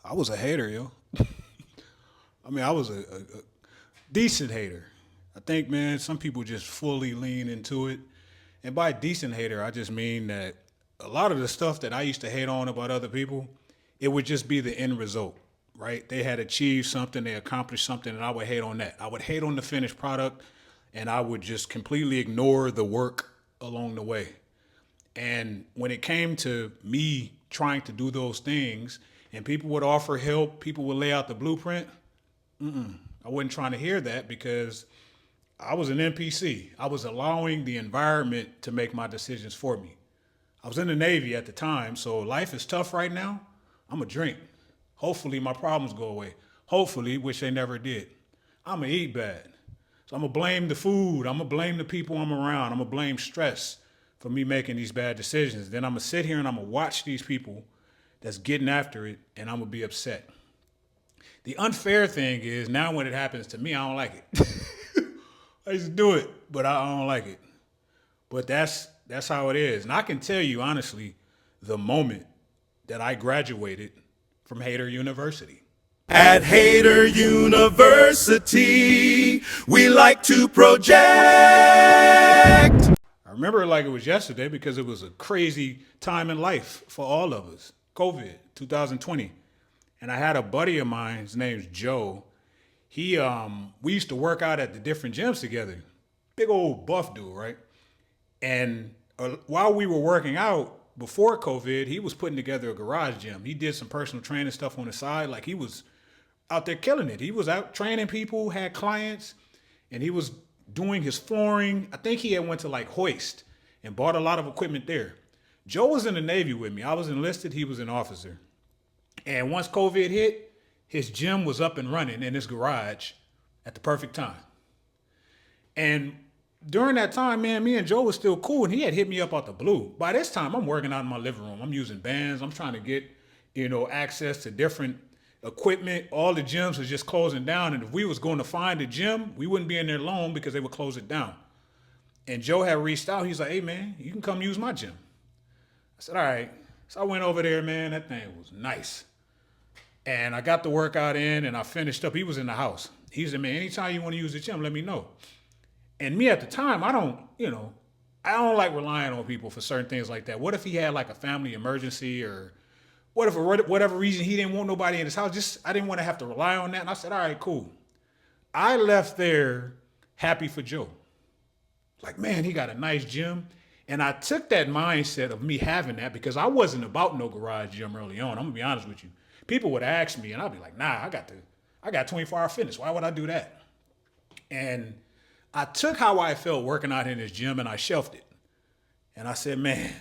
I was a hater, yo. I mean, I was a decent hater. I think, man, some people just fully lean into it. And by decent hater, I just mean that a lot of the stuff that I used to hate on about other people, it would just be the end result, right? They had achieved something, they accomplished something, and I would hate on that. I would hate on the finished product, and I would just completely ignore the work along the way. And when it came to me trying to do those things, and people would offer help, people would lay out the blueprint, I wasn't trying to hear that because I was an NPC. I was allowing the environment to make my decisions for me. I was in the Navy at the time, so life is tough right now. I'm going to drink. Hopefully, my problems go away. Hopefully, which they never did. I'm going to eat bad. So I'm going to blame the food. I'm going to blame the people I'm around. I'm going to blame stress for me making these bad decisions. Then I'm going to sit here and I'm going to watch these people that's getting after it, and I'm going to be upset. The unfair thing is now when it happens to me, I don't like it. I used to do it, but I don't like it. But that's how it is. And I can tell you honestly, the moment that I graduated from Hader University. At Hater University, we like to project. I remember it like it was yesterday because it was a crazy time in life for all of us. COVID, 2020. And I had a buddy of mine, his name's Joe. We used to work out at the different gyms together. Big old buff dude, right? And while we were working out before COVID, he was putting together a garage gym. He did some personal training stuff on the side. Like he was out there killing it. He was out training people, had clients, and he was doing his flooring. I think he had went to like Hoist and bought a lot of equipment there. Joe was in the Navy with me. I was enlisted. He was an officer. And once COVID hit, his gym was up and running in his garage at the perfect time. And during that time, man, me and Joe was still cool, and he had hit me up out the blue. By this time, I'm working out in my living room. I'm using bands. I'm trying to get, access to different equipment. All the gyms was just closing down, and if we was going to find a gym, we wouldn't be in there long because they would close it down. And Joe had reached out. He's like, "Hey, man, you can come use my gym." I said, "All right." So I went over there, man. That thing was nice. And I got the workout in, and I finished up. He was in the house. He said, "Man, anytime you want to use the gym, let me know." And me at the time, I don't like relying on people for certain things like that. What if he had like a family emergency, or what if for whatever reason he didn't want nobody in his house? I didn't want to have to rely on that. And I said, "All right, cool." I left there happy for Joe. Like, man, he got a nice gym. And I took that mindset of me having that because I wasn't about no garage gym early on. I'm gonna be honest with you. People would ask me, and I'd be like, "Nah, I got 24-hour fitness. Why would I do that?" And I took how I felt working out in this gym and I shelved it. And I said, "Man,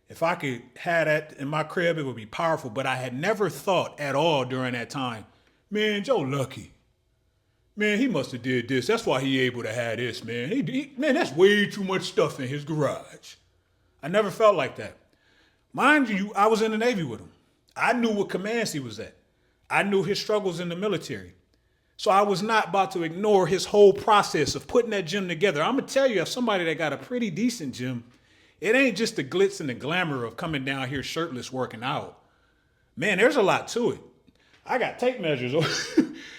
if I could have that in my crib, it would be powerful." But I had never thought at all during that time, "Man, Joe lucky. Man, he must have did this. That's why he able to have this, man. Man, that's way too much stuff in his garage." I never felt like that. Mind you, I was in the Navy with him. I knew what commands he was at. I knew his struggles in the military. So I was not about to ignore his whole process of putting that gym together. I'm going to tell you, as somebody that got a pretty decent gym, it ain't just the glitz and the glamour of coming down here shirtless working out. Man, there's a lot to it. I got tape measures.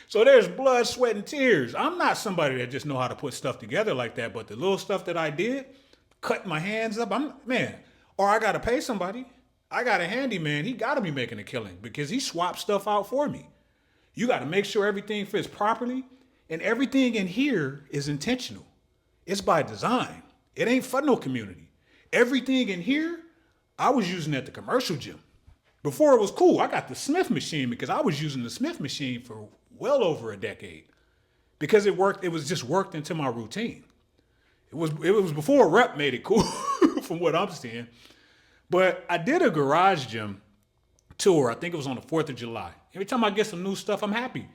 So there's blood, sweat, and tears. I'm not somebody that just know how to put stuff together like that, but the little stuff that I did, cut my hands up, or I got to pay somebody. I got a handyman. He got to be making a killing because he swapped stuff out for me. You got to make sure everything fits properly, and everything in here is intentional. It's by design. It ain't for no community. Everything in here, I was using at the commercial gym. Before it was cool, I got the Smith machine because I was using the Smith machine for well over a decade because it worked. It was just worked into my routine. It was before rep made it cool from what I'm seeing. But I did a garage gym tour. I think it was on the 4th of July. Every time I get some new stuff, I'm happy.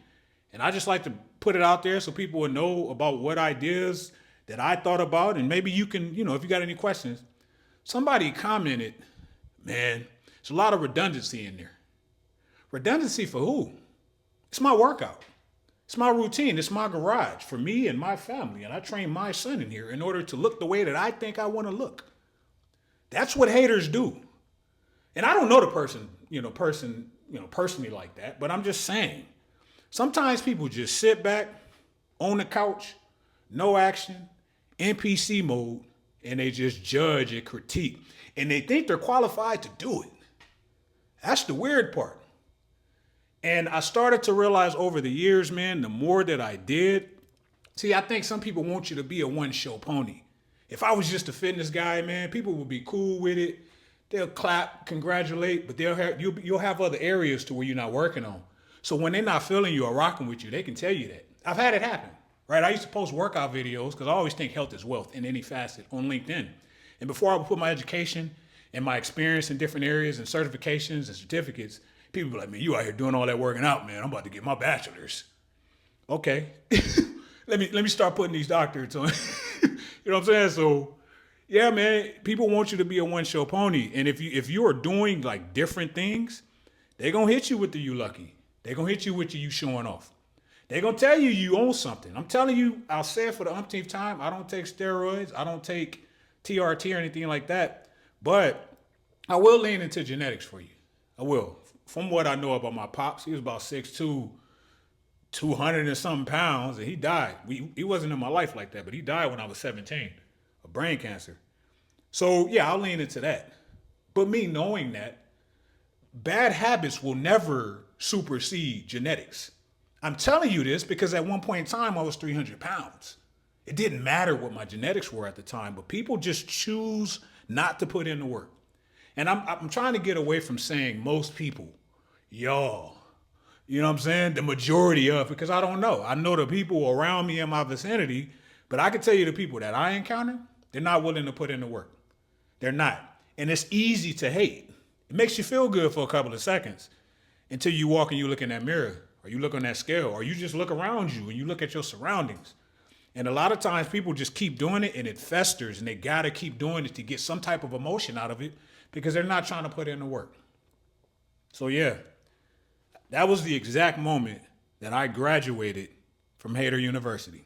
And I just like to put it out there so people would know about what ideas that I thought about. And maybe you can, if you got any questions. Somebody commented, "Man, there's a lot of redundancy in there." Redundancy for who? It's my workout. It's my routine. It's my garage for me and my family. And I train my son in here in order to look the way that I think I want to look. That's what haters do. And I don't know the person personally like that, but I'm just saying, sometimes people just sit back on the couch, no action, NPC mode, and they just judge and critique. And they think they're qualified to do it. That's the weird part. And I started to realize over the years, man, the more that I did, see, I think some people want you to be a one-show pony. If I was just a fitness guy, man, people would be cool with it. They'll clap, congratulate, but you'll have other areas to where you're not working on. So when they're not feeling you or rocking with you, they can tell you that. I've had it happen, right? I used to post workout videos because I always think health is wealth in any facet on LinkedIn. And before I would put my education and my experience in different areas and certifications and certificates, people be like, man, you out here doing all that working out, man. I'm about to get my bachelor's. Okay. let me start putting these doctorates on. You know what I'm saying? So yeah, man, people want you to be a one-show pony. And if you are doing like different things, they're gonna hit you with the you lucky. They're gonna hit you with the you showing off. They're gonna tell you own something. I'm telling you, I'll say it for the umpteenth time, I don't take steroids, I don't take TRT or anything like that. But I will lean into genetics for you. I will. From what I know about my pops, he was about 6'2", 200 and something pounds, and he died. He wasn't in my life like that, but he died when I was 17 of brain cancer. So yeah, I'll lean into that. But me knowing that, bad habits will never supersede genetics. I'm telling you this because at one point in time, I was 300 pounds. It didn't matter what my genetics were at the time, but people just choose not to put in the work. And I'm trying to get away from saying most people, y'all. You know what I'm saying? The majority of, because I don't know. I know the people around me in my vicinity, but I can tell you the people that I encounter, they're not willing to put in the work. They're not. And it's easy to hate. It makes you feel good for a couple of seconds until you walk and you look in that mirror or you look on that scale or you just look around you and you look at your surroundings. And a lot of times people just keep doing it and it festers and they got to keep doing it to get some type of emotion out of it because they're not trying to put in the work. So yeah, that was the exact moment that I graduated from Hater University.